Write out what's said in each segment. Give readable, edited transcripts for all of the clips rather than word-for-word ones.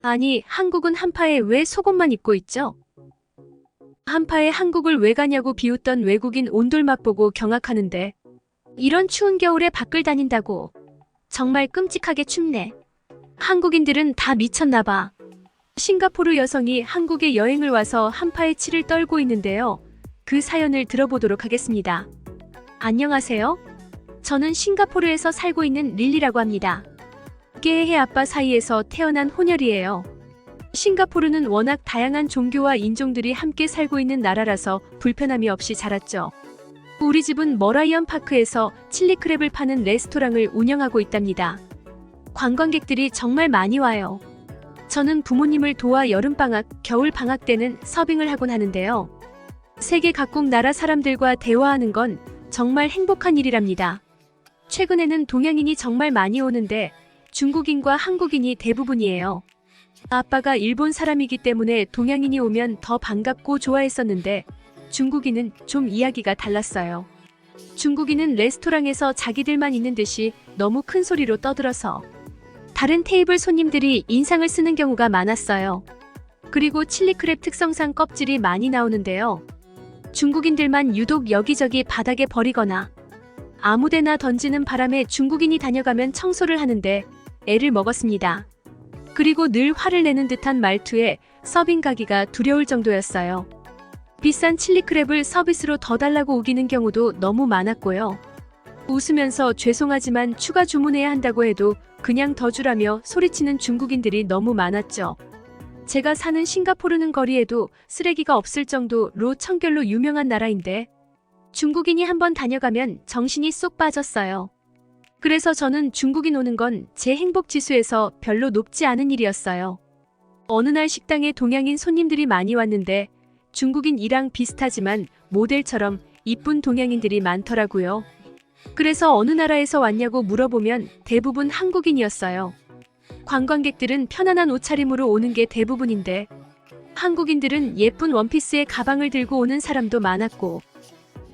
아니, 한국은 한파에 왜 속옷만 입고 있죠? 한파에 한국을 왜 가냐고 비웃던 외국인 온돌맛 보고 경악하는데 이런 추운 겨울에 밖을 다닌다고. 정말 끔찍하게 춥네. 한국인들은 다 미쳤나 봐. 싱가포르 여성이 한국에 여행을 와서 한파에 치를 떨고 있는데요. 그 사연을 들어보도록 하겠습니다. 안녕하세요. 저는 싱가포르에서 살고 있는 릴리라고 합니다. 깨해 아빠 사이에서 태어난 혼혈이에요. 싱가포르는 워낙 다양한 종교와 인종들이 함께 살고 있는 나라라서 불편함이 없이 자랐죠. 우리 집은 머라이언 파크에서 칠리크랩을 파는 레스토랑을 운영하고 있답니다. 관광객들이 정말 많이 와요. 저는 부모님을 도와 여름방학, 겨울방학 때는 서빙을 하곤 하는데요. 세계 각국 나라 사람들과 대화하는 건 정말 행복한 일이랍니다. 최근에는 동양인이 정말 많이 오는데 중국인과 한국인이 대부분이에요. 아빠가 일본 사람이기 때문에 동양인이 오면 더 반갑고 좋아했었는데 중국인은 좀 이야기가 달랐어요. 중국인은 레스토랑에서 자기들만 있는 듯이 너무 큰 소리로 떠들어서 다른 테이블 손님들이 인상을 쓰는 경우가 많았어요. 그리고 칠리크랩 특성상 껍질이 많이 나오는데요. 중국인들만 유독 여기저기 바닥에 버리거나 아무데나 던지는 바람에 중국인이 다녀가면 청소를 하는데 애를 먹었습니다. 그리고 늘 화를 내는 듯한 말투에 서빙 가기가 두려울 정도였어요. 비싼 칠리크랩을 서비스로 더 달라고 우기는 경우도 너무 많았고요. 웃으면서 죄송하지만 추가 주문해야 한다고 해도 그냥 더 주라며 소리치는 중국인들이 너무 많았죠. 제가 사는 싱가포르는 거리에도 쓰레기가 없을 정도로 청결로 유명한 나라인데 중국인이 한번 다녀가면 정신이 쏙 빠졌어요. 그래서 저는 중국인 오는 건 제 행복 지수에서 별로 높지 않은 일이었어요. 어느 날 식당에 동양인 손님들이 많이 왔는데 중국인이랑 비슷하지만 모델처럼 이쁜 동양인들이 많더라고요. 그래서 어느 나라에서 왔냐고 물어보면 대부분 한국인이었어요. 관광객들은 편안한 옷차림으로 오는 게 대부분인데 한국인들은 예쁜 원피스에 가방을 들고 오는 사람도 많았고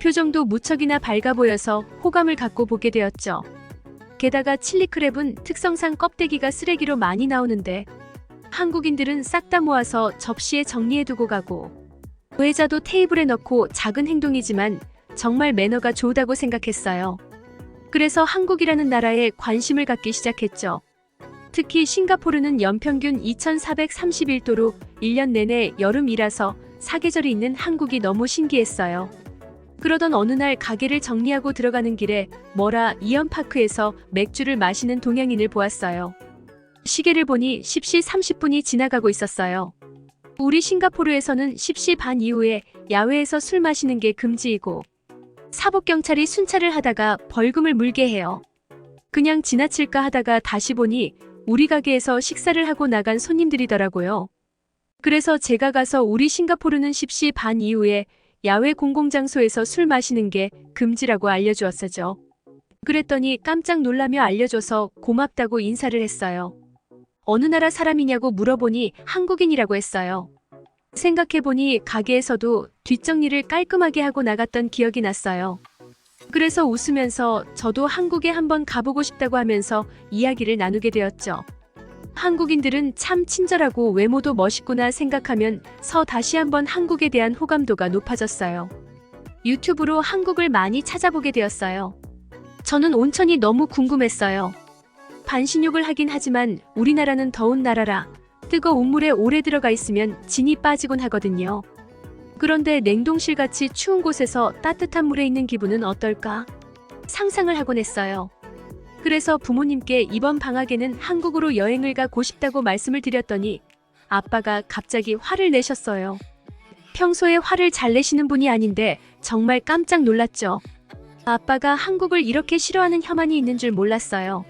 표정도 무척이나 밝아 보여서 호감을 갖고 보게 되었죠. 게다가 칠리크랩은 특성상 껍데기가 쓰레기로 많이 나오는데 한국인들은 싹 다 모아서 접시에 정리해두고 가고 의자도 테이블에 넣고 작은 행동이지만 정말 매너가 좋다고 생각했어요. 그래서 한국이라는 나라에 관심을 갖기 시작했죠. 특히 싱가포르는 연평균 2431도로 1년 내내 여름이라서 사계절이 있는 한국이 너무 신기했어요. 그러던 어느 날 가게를 정리하고 들어가는 길에 머라이언 파크에서 맥주를 마시는 동양인을 보았어요. 시계를 보니 10시 30분이 지나가고 있었어요. 우리 싱가포르에서는 10시 반 이후에 야외에서 술 마시는 게 금지이고 사법경찰이 순찰을 하다가 벌금을 물게 해요. 그냥 지나칠까 하다가 다시 보니 우리 가게에서 식사를 하고 나간 손님들이더라고요. 그래서 제가 가서 우리 싱가포르는 10시 반 이후에 야외 공공장소에서 술 마시는 게 금지라고 알려주었어죠. 그랬더니 깜짝 놀라며 알려줘서 고맙다고 인사를 했어요. 어느 나라 사람이냐고 물어보니 한국인이라고 했어요. 생각해보니 가게에서도 뒷정리를 깔끔하게 하고 나갔던 기억이 났어요. 그래서 웃으면서 저도 한국에 한번 가보고 싶다고 하면서 이야기를 나누게 되었죠. 한국인들은 참 친절하고 외모도 멋있구나 생각하면 다시 한번 한국에 대한 호감도가 높아졌어요. 유튜브로 한국을 많이 찾아보게 되었어요. 저는 온천이 너무 궁금했어요. 반신욕을 하긴 하지만 우리나라는 더운 나라라 뜨거운 물에 오래 들어가 있으면 진이 빠지곤 하거든요. 그런데 냉동실같이 추운 곳에서 따뜻한 물에 있는 기분은 어떨까? 상상을 하곤 했어요. 그래서 부모님께 이번 방학에는 한국으로 여행을 가고 싶다고 말씀을 드렸더니 아빠가 갑자기 화를 내셨어요. 평소에 화를 잘 내시는 분이 아닌데 정말 깜짝 놀랐죠. 아빠가 한국을 이렇게 싫어하는 혐한이 있는 줄 몰랐어요.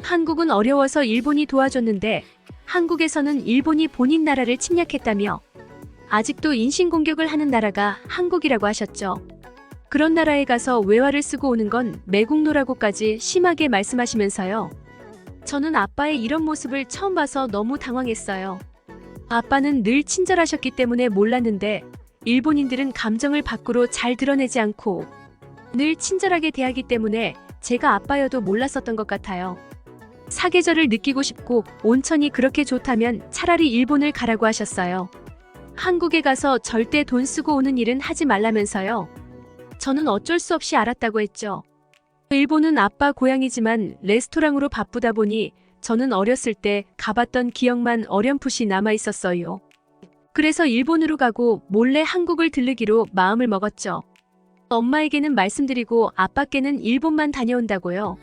한국은 어려워서 일본이 도와줬는데 한국에서는 일본이 본인 나라를 침략했다며 아직도 인신공격을 하는 나라가 한국이라고 하셨죠. 그런 나라에 가서 외화를 쓰고 오는 건 매국노라고까지 심하게 말씀하시면서요. 저는 아빠의 이런 모습을 처음 봐서 너무 당황했어요. 아빠는 늘 친절하셨기 때문에 몰랐는데 일본인들은 감정을 밖으로 잘 드러내지 않고 늘 친절하게 대하기 때문에 제가 아빠여도 몰랐었던 것 같아요. 사계절을 느끼고 싶고 온천이 그렇게 좋다면 차라리 일본을 가라고 하셨어요. 한국에 가서 절대 돈 쓰고 오는 일은 하지 말라면서요. 저는 어쩔 수 없이 알았다고 했죠. 일본은 아빠 고향이지만 레스토랑으로 바쁘다 보니 저는 어렸을 때 가봤던 기억만 어렴풋이 남아 있었어요. 그래서 일본으로 가고 몰래 한국을 들르기로 마음을 먹었죠. 엄마에게는 말씀드리고 아빠께는 일본만 다녀온다고요.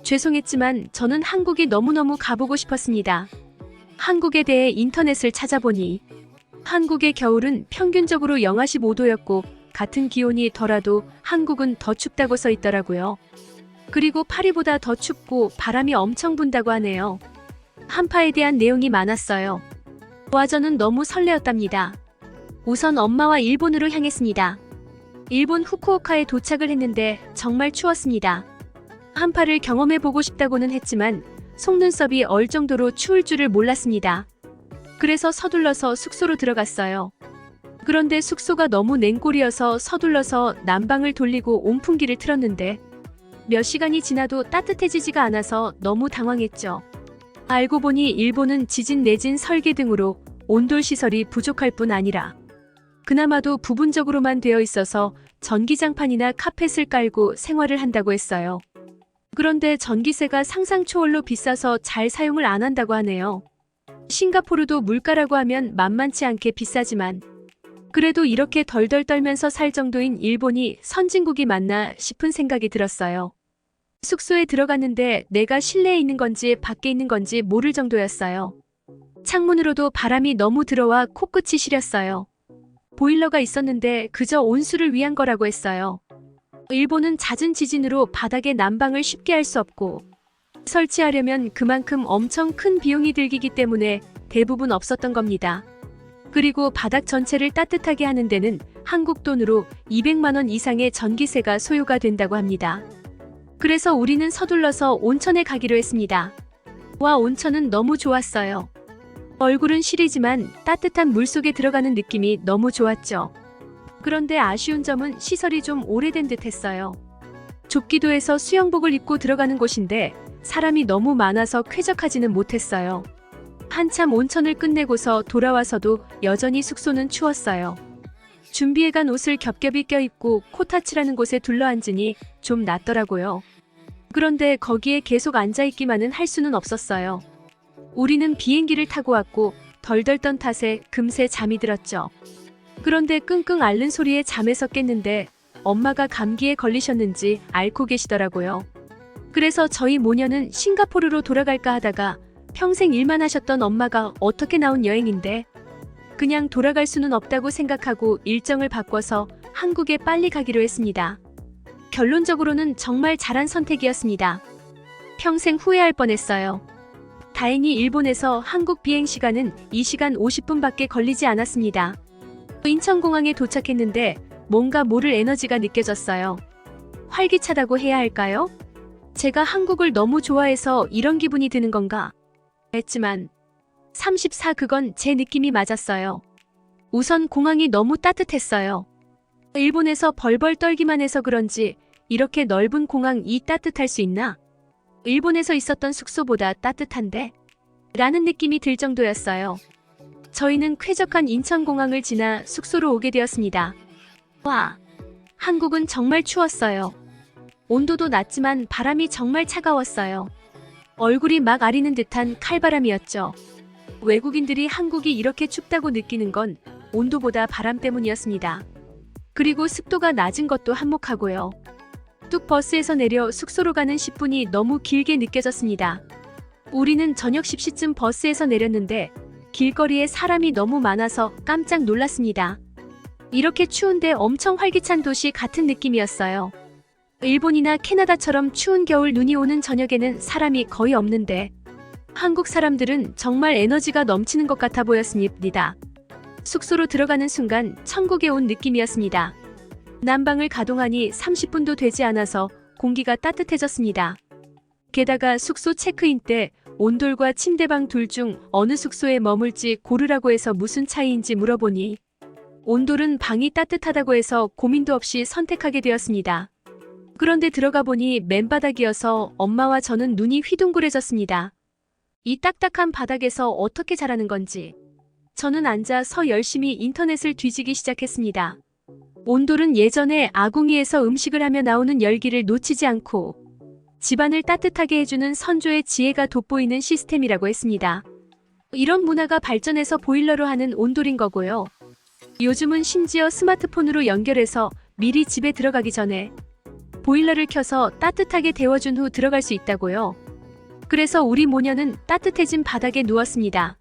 죄송했지만 저는 한국이 너무너무 가보고 싶었습니다. 한국에 대해 인터넷을 찾아보니 한국의 겨울은 평균적으로 영하 15도였고 같은 기온이 더라도 한국은 더 춥다고 써 있더라고요. 그리고 파리보다 더 춥고 바람이 엄청 분다고 하네요. 한파에 대한 내용이 많았어요. 와 저는 너무 설레었답니다. 우선 엄마와 일본으로 향했습니다. 일본 후쿠오카에 도착을 했는데 정말 추웠습니다. 한파를 경험해보고 싶다고는 했지만 속눈썹이 얼 정도로 추울 줄을 몰랐습니다. 그래서 서둘러서 숙소로 들어갔어요. 그런데 숙소가 너무 냉골이어서 서둘러서 난방을 돌리고 온풍기를 틀었는데 몇 시간이 지나도 따뜻해지지가 않아서 너무 당황했죠. 알고 보니 일본은 지진 내진 설계 등으로 온돌 시설이 부족할 뿐 아니라 그나마도 부분적으로만 되어 있어서 전기장판이나 카펫을 깔고 생활을 한다고 했어요. 그런데 전기세가 상상 초월로 비싸서 잘 사용을 안 한다고 하네요. 싱가포르도 물가라고 하면 만만치 않게 비싸지만 그래도 이렇게 덜덜 떨면서 살 정도인 일본이 선진국이 맞나 싶은 생각이 들었어요. 숙소에 들어갔는데 내가 실내에 있는 건지 밖에 있는 건지 모를 정도였어요. 창문으로도 바람이 너무 들어와 코끝이 시렸어요. 보일러가 있었는데 그저 온수를 위한 거라고 했어요. 일본은 잦은 지진으로 바닥에 난방을 쉽게 할 수 없고 설치하려면 그만큼 엄청 큰 비용이 들기 때문에 대부분 없었던 겁니다. 그리고 바닥 전체를 따뜻하게 하는 데는 한국 돈으로 200만 원 이상의 전기세가 소요가 된다고 합니다. 그래서 우리는 서둘러서 온천에 가기로 했습니다. 와 온천은 너무 좋았어요. 얼굴은 시리지만 따뜻한 물속에 들어가는 느낌이 너무 좋았죠. 그런데 아쉬운 점은 시설이 좀 오래된 듯 했어요. 좁기도 해서 수영복을 입고 들어가는 곳인데 사람이 너무 많아서 쾌적하지는 못했어요. 한참 온천을 끝내고서 돌아와서도 여전히 숙소는 추웠어요. 준비해간 옷을 겹겹이 껴입고 코타츠라는 곳에 둘러앉으니 좀 낫더라고요. 그런데 거기에 계속 앉아있기만은 할 수는 없었어요. 우리는 비행기를 타고 왔고 덜덜 떤 탓에 금세 잠이 들었죠. 그런데 끙끙 앓는 소리에 잠에서 깼는데 엄마가 감기에 걸리셨는지 앓고 계시더라고요. 그래서 저희 모녀는 싱가포르로 돌아갈까 하다가 평생 일만 하셨던 엄마가 어떻게 나온 여행인데 그냥 돌아갈 수는 없다고 생각하고 일정을 바꿔서 한국에 빨리 가기로 했습니다. 결론적으로는 정말 잘한 선택이었습니다. 평생 후회할 뻔했어요. 다행히 일본에서 한국 비행 시간은 2시간 50분밖에 걸리지 않았습니다. 인천공항에 도착했는데 뭔가 모를 에너지가 느껴졌어요. 활기차다고 해야 할까요? 제가 한국을 너무 좋아해서 이런 기분이 드는 건가 했지만 34 그건 제 느낌이 맞았어요. 우선 공항이 너무 따뜻했어요. 일본에서 벌벌 떨기만 해서 그런지 이렇게 넓은 공항이 따뜻할 수 있나? 일본에서 있었던 숙소보다 따뜻한데? 라는 느낌이 들 정도였어요. 저희는 쾌적한 인천공항을 지나 숙소로 오게 되었습니다. 와, 한국은 정말 추웠어요. 온도도 낮지만 바람이 정말 차가웠어요. 얼굴이 막 아리는 듯한 칼바람이었죠. 외국인들이 한국이 이렇게 춥다고 느끼는 건 온도보다 바람 때문이었습니다. 그리고 습도가 낮은 것도 한몫하고요. 뚝 버스에서 내려 숙소로 가는 10분이 너무 길게 느껴졌습니다. 우리는 저녁 10시쯤 버스에서 내렸는데 길거리에 사람이 너무 많아서 깜짝 놀랐습니다. 이렇게 추운데 엄청 활기찬 도시 같은 느낌이었어요. 일본이나 캐나다처럼 추운 겨울 눈이 오는 저녁에는 사람이 거의 없는데 한국 사람들은 정말 에너지가 넘치는 것 같아 보였습니다. 숙소로 들어가는 순간 천국에 온 느낌이었습니다. 난방을 가동하니 30분도 되지 않아서 공기가 따뜻해졌습니다. 게다가 숙소 체크인 때 온돌과 침대방 둘 중 어느 숙소에 머물지 고르라고 해서 무슨 차이인지 물어보니 온돌은 방이 따뜻하다고 해서 고민도 없이 선택하게 되었습니다. 그런데 들어가 보니 맨바닥이어서 엄마와 저는 눈이 휘둥그레졌습니다. 이 딱딱한 바닥에서 어떻게 자라는 건지. 저는 앉아서 열심히 인터넷을 뒤지기 시작했습니다. 온돌은 예전에 아궁이에서 음식을 하며 나오는 열기를 놓치지 않고 집안을 따뜻하게 해주는 선조의 지혜가 돋보이는 시스템이라고 했습니다. 이런 문화가 발전해서 보일러로 하는 온돌인 거고요. 요즘은 심지어 스마트폰으로 연결해서 미리 집에 들어가기 전에 보일러를 켜서 따뜻하게 데워준 후 들어갈 수 있다고요. 그래서 우리 모녀는 따뜻해진 바닥에 누웠습니다.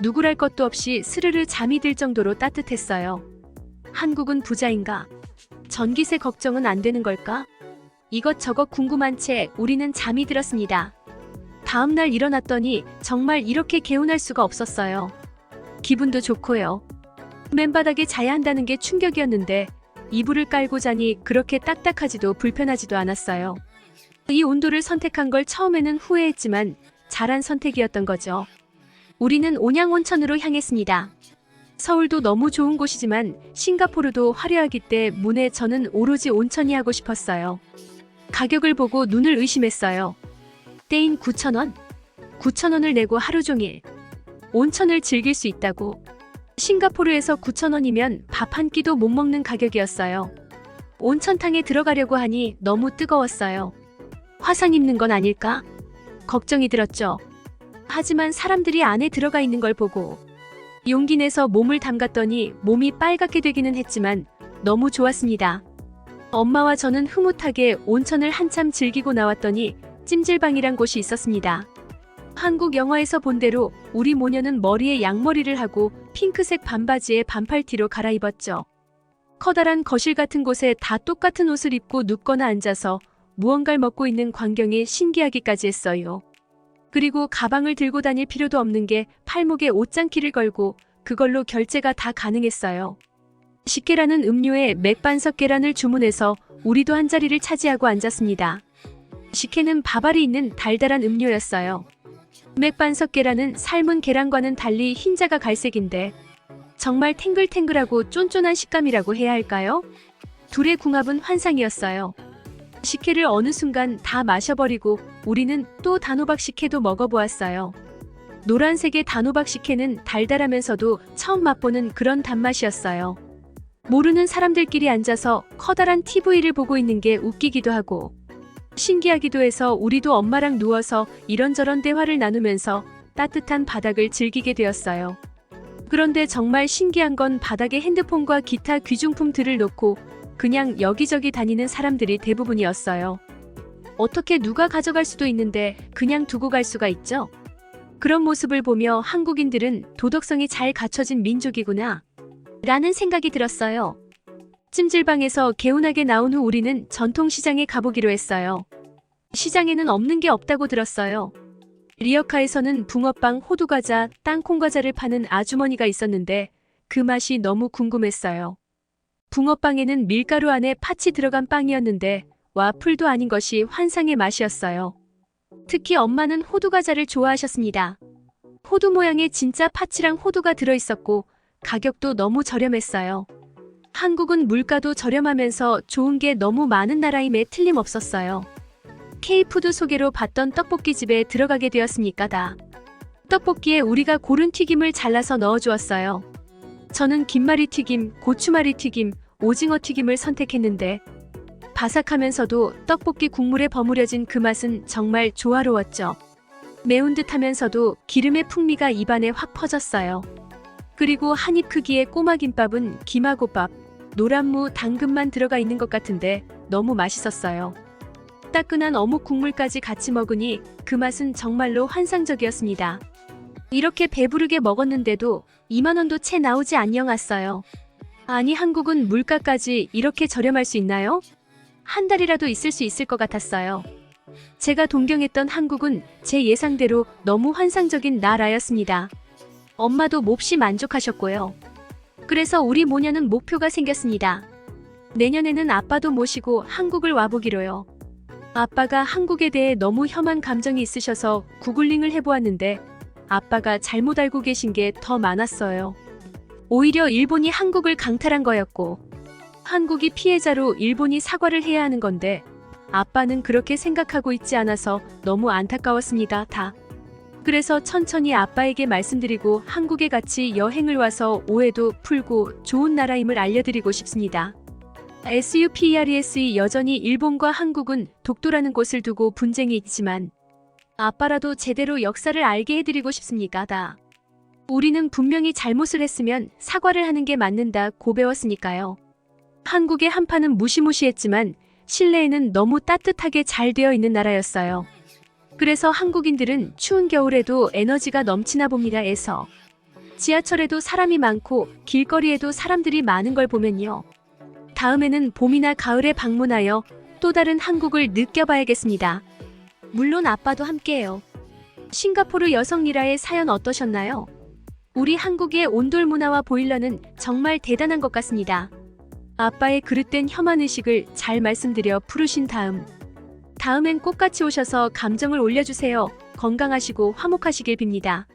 누구랄 것도 없이 스르르 잠이 들 정도로 따뜻했어요. 한국은 부자인가? 전기세 걱정은 안 되는 걸까? 이것저것 궁금한 채 우리는 잠이 들었습니다. 다음날 일어났더니 정말 이렇게 개운할 수가 없었어요. 기분도 좋고요. 맨바닥에 자야 한다는 게 충격이었는데 이불을 깔고 자니 그렇게 딱딱하지도 불편하지도 않았어요. 이 온도를 선택한 걸 처음에는 후회했지만 잘한 선택이었던 거죠. 우리는 온양온천으로 향했습니다. 서울도 너무 좋은 곳이지만 싱가포르도 화려하기 때문에 저는 오로지 온천이 하고 싶었어요. 가격을 보고 눈을 의심했어요. 때인 9,000원? 9,000원을 내고 하루 종일 온천을 즐길 수 있다고. 싱가포르에서 9,000원이면 밥 한 끼도 못 먹는 가격이었어요. 온천탕에 들어가려고 하니 너무 뜨거웠어요. 화상 입는 건 아닐까? 걱정이 들었죠. 하지만 사람들이 안에 들어가 있는 걸 보고 용기 내서 몸을 담갔더니 몸이 빨갛게 되기는 했지만 너무 좋았습니다. 엄마와 저는 흐뭇하게 온천을 한참 즐기고 나왔더니 찜질방이란 곳이 있었습니다. 한국 영화에서 본 대로 우리 모녀는 머리에 양머리를 하고 핑크색 반바지에 반팔티로 갈아입었죠. 커다란 거실 같은 곳에 다 똑같은 옷을 입고 눕거나 앉아서 무언가를 먹고 있는 광경이 신기하기까지 했어요. 그리고 가방을 들고 다닐 필요도 없는 게 팔목에 옷장키를 걸고 그걸로 결제가 다 가능했어요. 식계라는 음료에 맥반석 계란을 주문해서 우리도 한 자리를 차지하고 앉았습니다. 식혜는 밥알이 있는 달달한 음료였어요. 맥반석 계란은 삶은 계란과는 달리 흰자가 갈색인데 정말 탱글탱글하고 쫀쫀한 식감이라고 해야 할까요? 둘의 궁합은 환상이었어요. 식혜를 어느 순간 다 마셔버리고 우리는 또 단호박 식혜도 먹어보았어요. 노란색의 단호박 식혜는 달달하면서도 처음 맛보는 그런 단맛이었어요. 모르는 사람들끼리 앉아서 커다란 TV를 보고 있는 게 웃기기도 하고 신기하기도 해서 우리도 엄마랑 누워서 이런저런 대화를 나누면서 따뜻한 바닥을 즐기게 되었어요. 그런데 정말 신기한 건 바닥에 핸드폰과 기타 귀중품들을 놓고 그냥 여기저기 다니는 사람들이 대부분이었어요. 어떻게 누가 가져갈 수도 있는데 그냥 두고 갈 수가 있죠? 그런 모습을 보며 한국인들은 도덕성이 잘 갖춰진 민족이구나 라는 생각이 들었어요. 찜질방에서 개운하게 나온 후 우리는 전통시장에 가보기로 했어요. 시장에는 없는 게 없다고 들었어요. 리어카에서는 붕어빵, 호두과자, 땅콩과자를 파는 아주머니가 있었는데 그 맛이 너무 궁금했어요. 붕어빵에는 밀가루 안에 팥이 들어간 빵이었는데 와플도 아닌 것이 환상의 맛이었어요. 특히 엄마는 호두과자를 좋아하셨습니다. 호두 모양의 진짜 팥이랑 호두가 들어있었고 가격도 너무 저렴했어요. 한국은 물가도 저렴하면서 좋은 게 너무 많은 나라임에 틀림없었어요. K푸드 소개로 봤던 떡볶이집에 들어가게 되었으니까다. 떡볶이에 우리가 고른 튀김을 잘라서 넣어주었어요. 저는 김말이 튀김, 고추말이 튀김, 오징어 튀김을 선택했는데 바삭하면서도 떡볶이 국물에 버무려진 그 맛은 정말 조화로웠죠. 매운 듯 하면서도 기름의 풍미가 입안에 확 퍼졌어요. 그리고 한 입 크기의 꼬마김밥은 김하고밥, 노란무, 당근만 들어가 있는 것 같은데 너무 맛있었어요. 따끈한 어묵 국물까지 같이 먹으니 그 맛은 정말로 환상적이었습니다. 이렇게 배부르게 먹었는데도 2만 원도 채 나오지 않냐왔어요. 아니 한국은 물가까지 이렇게 저렴할 수 있나요? 한 달이라도 있을 수 있을 것 같았어요. 제가 동경했던 한국은 제 예상대로 너무 환상적인 나라였습니다. 엄마도 몹시 만족하셨고요. 그래서 우리 모녀는 목표가 생겼습니다. 내년에는 아빠도 모시고 한국을 와보기로요. 아빠가 한국에 대해 너무 혐한 감정이 있으셔서 구글링을 해보았는데 아빠가 잘못 알고 계신 게 더 많았어요. 오히려 일본이 한국을 강탈한 거였고 한국이 피해자로 일본이 사과를 해야 하는 건데 아빠는 그렇게 생각하고 있지 않아서 너무 안타까웠습니다. 그래서 천천히 아빠에게 말씀드리고 한국에 같이 여행을 와서 오해도 풀고 좋은 나라임을 알려드리고 싶습니다. SUPERES 여전히 일본과 한국은 독도라는 곳을 두고 분쟁이 있지만 아빠라도 제대로 역사를 알게 해드리고 싶습니다. 우리는 분명히 잘못을 했으면 사과를 하는 게 맞는다고 배웠으니까요. 한국의 한파는 무시무시했지만 실내에는 너무 따뜻하게 잘 되어 있는 나라였어요. 그래서 한국인들은 추운 겨울에도 에너지가 넘치나 봅니다. 에서 지하철에도 사람이 많고 길거리에도 사람들이 많은 걸 보면요. 다음에는 봄이나 가을에 방문하여 또 다른 한국을 느껴봐야겠습니다. 물론 아빠도 함께해요. 싱가포르 여성 리라의 사연 어떠셨나요? 우리 한국의 온돌 문화와 보일러는 정말 대단한 것 같습니다. 아빠의 그릇된 혐한의식을 잘 말씀드려 풀으신 다음엔 꼭 같이 오셔서 감정을 올려주세요. 건강하시고 화목하시길 빕니다.